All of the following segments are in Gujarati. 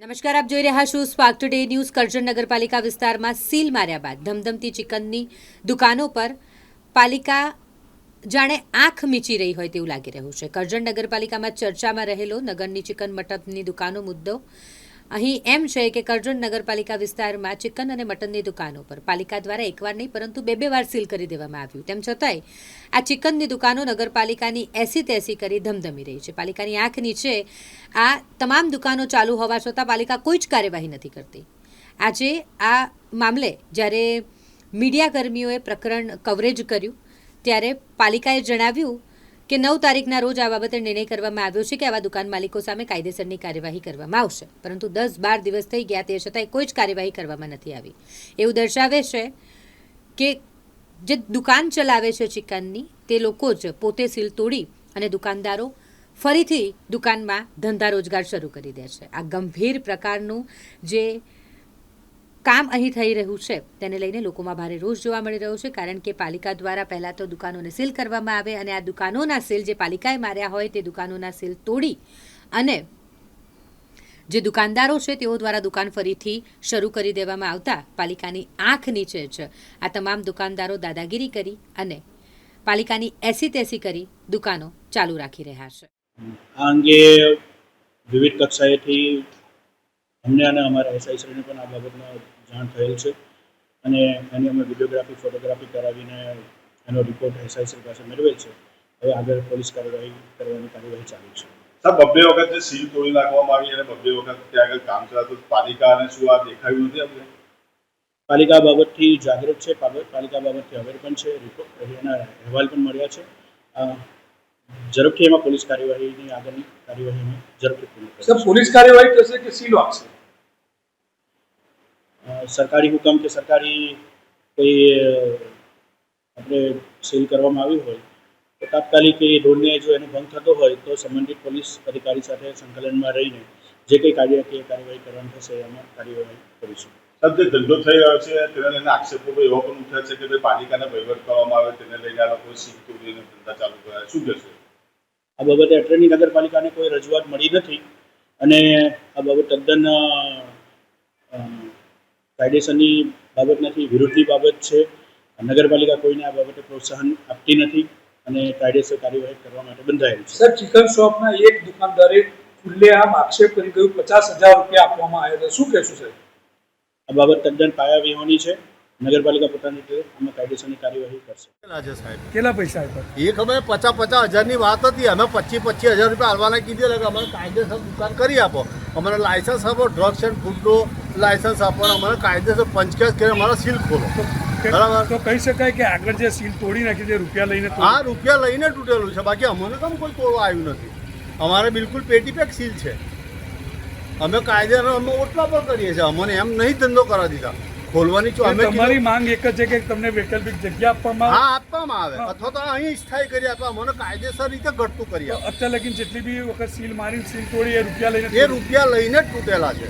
નમસ્કાર, આપ જોઈ રહ્યા છો સ્પાર્ક ટુડે ન્યૂઝ. કરજણ નગરપાલિકા વિસ્તારમાં સીલ માર્યા બાદ ધમધમતી ચિકનની દુકાનો પર પાલિકા જાણે આંખ મીચી રહી હોય તેવું લાગી રહ્યું છે. કરજણ નગરપાલિકામાં ચર્ચામાં રહેલો નગરની ચિકન મટનની દુકાનો મુદ્દો અહીં એમ છે કે કરજણ નગરપાલિકા વિસ્તારમાં ચિકન અને મટનની દુકાનો પર પાલિકા દ્વારા એકવાર નહીં પરંતુ બે વાર સીલ કરી દેવામાં આવ્યું. તેમ છતાંય આ ચિકનની દુકાનો નગરપાલિકાની એસી તેસી કરી ધમધમી રહી છે. પાલિકાની આંખ નીચે આ તમામ દુકાનો ચાલુ હોવા છતાં પાલિકા કોઈ જ કાર્યવાહી નથી કરતી. આજે આ મામલે જ્યારે મીડિયા કર્મીઓએ પ્રકરણ કવરેજ કર્યું ત્યારે પાલિકાએ જણાવ્યું કે 9 તારીખના રોજ આ બાબતે નિર્ણય કરવામાં આવ્યો છે કે આવા દુકાન માલિકો સામે કાયદેસરની કાર્યવાહી કરવામાં આવશે. પરંતુ 10-12 દિવસ થઈ ગયા તે છતાંય કોઈ જ કાર્યવાહી કરવામાં નથી આવી. એવું દર્શાવે છે કે જે દુકાન ચલાવે છે ચિકનની તે લોકો જ પોતે સીલ તોડી અને દુકાનદારો ફરીથી દુકાનમાં ધંધા રોજગાર શરૂ કરી દે છે. આ ગંભીર પ્રકારનું જે કામ અહીં થઈ રહ્યું છે તેને લઈને લોકોમાં ભારે રોષ જોવા મળી રહ્યો છે. કારણ કે પાલિકા દ્વારા પહેલાં તો દુકાનોને સીલ કરવામાં આવે અને આ દુકાનોના સીલ જે પાલિકાએ માર્યા હોય તે દુકાનોના સીલ તોડી અને જે દુકાનદારો છે તેઓ દ્વારા દુકાન ફરીથી શરૂ કરી દેવામાં આવતા પાલિકાની આંખ નીચે જ આ તમામ દુકાનદારો દાદાગીરી કરી અને પાલિકાની એસી તેસી કરી દુકાનો ચાલુ રાખી રહ્યા છે. આ અંગે વિવિધ કક્ષાએથી અમને અને અમારા એસઆઈશ્રીને પણ આ બાબતમાં જાણ થયેલ છે અને એની અમે વિડીયોગ્રાફી ફોટોગ્રાફી કરાવીને એનો રિપોર્ટ એસઆઈશ્રી પાસે મેળવેલ છે. હવે આગળ પોલીસ કાર્યવાહી કરવાની કાર્યવાહી ચાલુ છે. સાહેબ, બબ્બે વખત જે સીલ તોડી નાખવામાં આવી અને બબ્બે વખત ત્યાં આગળ કામ ચલાતું પાલિકાને શું આ દેખાયું નથી આપણે? પાલિકા બાબતથી જાગૃત છે, પાલિકા બાબતથી અવેર પણ છે, રિપોર્ટ એના અહેવાલ પણ મળ્યા છે. ઝડપથી એમાં પોલીસ કાર્યવાહીની આગળની કાર્યવાહી ઝડપથી પૂર્ણ કરશે. સર, પોલીસ કાર્યવાહી કરશે કે સીલ આપશે? સરકારી હુકમ કે સરકારી કોઈ આપણે સીલ કરવામાં આવ્યું હોય તો તાત્કાલિક એ રોડને જો એનો ભંગ થતો હોય તો સંબંધિત પોલીસ અધિકારી સાથે સંકલનમાં રહીને જે કંઈ કાર્યવાહી કરવાની થશે એમાં કાર્યવાહી કરીશું. સાહેબ, જે ધંધો થઈ રહ્યો છે તેને લઈને આક્ષેપો એવા પણ ઉઠ્યા છે કે ભાઈ પાલિકાને વહીવટ કરવામાં આવે તેને લઈને આ લોકો સીલ તોડીને ધંધા ચાલુ કર્યા. શું કહેશે? આ બાબતે અત્રેની નગરપાલિકાને કોઈ રજૂઆત મળી નથી અને આ બાબત તદ્દન કાયદેસરની બાબત નથી, વિરુદ્ધની બાબત છે. નગરપાલિકા કોઈને આ બાબતે પ્રોત્સાહન આપતી નથી અને કાયદેસર કાર્યવાહી કરવા માટે બંધાયેલ છે. સર, ચિકન શોપના એક દુકાનદારે ખુલ્લેઆમ આક્ષેપ કરી ગયું 50,000 રૂપિયા આપવામાં આવ્યા. શું કહેશું સાહેબ? આ બાબત તદ્દન પાયાવિહોણી છે. નગરપાલિકા પોતાની રીતે આમાં કાયદેસરની કાર્યવાહી કરશે. કેટલા પૈસા આપ્યા? એ ખબર 50,000ની વાત હતી. અમે 25,000 રૂપિયા હાલવાના કીધેલા કે અમારે કાયદેસર દુકાન કરી આપો, અમારે લાયસન્સ આપો, ડ્રગ્સ એન્ડ ફૂડનો લાયસન્સ આપો, અમારે કાયદેસર પંચકેસ કરી અમારા સીલ ખોલો. બરાબર, તો કહી શકાય કે આગળ જે સીલ તોડી નાખી તે રૂપિયા લઈને હા, રૂપિયા લઈને તૂટેલું છે. બાકી અમને કેમ કોઈ તોડવા આવ્યું નથી. અમારે બિલકુલ પેટી પેક સીલ છે. અમે કાયદેસર અમે ઓટલા પર કરીએ છીએ. અમને એમ નહીં ધંધો કરવા દીધા ખોલવાની. તમારી માંગ એક જ છે કે તમને વૈકલ્પિક જગ્યા આપવામાં હા, આપવામાં આવે અથવા તો અહીં સ્થાયી કરી આપવા. મને કાયદેસર રીતે ઘટતું કરી આપે. અત્યાર લગીન જેટલી બી વખત સીલ મારી સીલ તોડી એ રૂપિયા લઈને એ રૂપિયા લઈને જ તૂટેલા છે.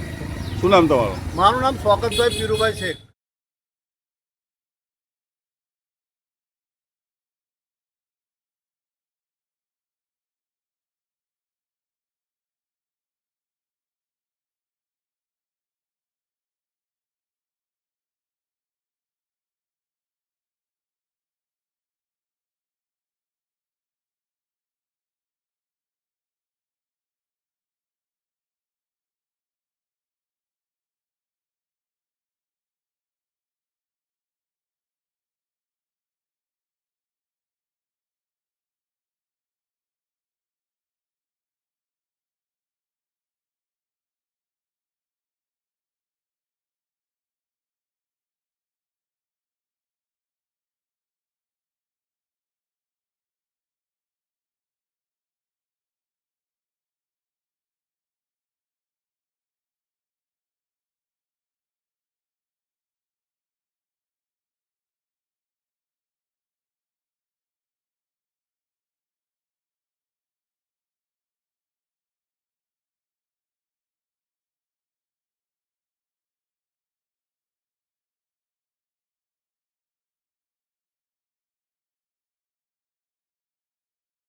શું નામ તમારું? મારું નામ શોકતભાઈ પીરુભાઈ શેખ.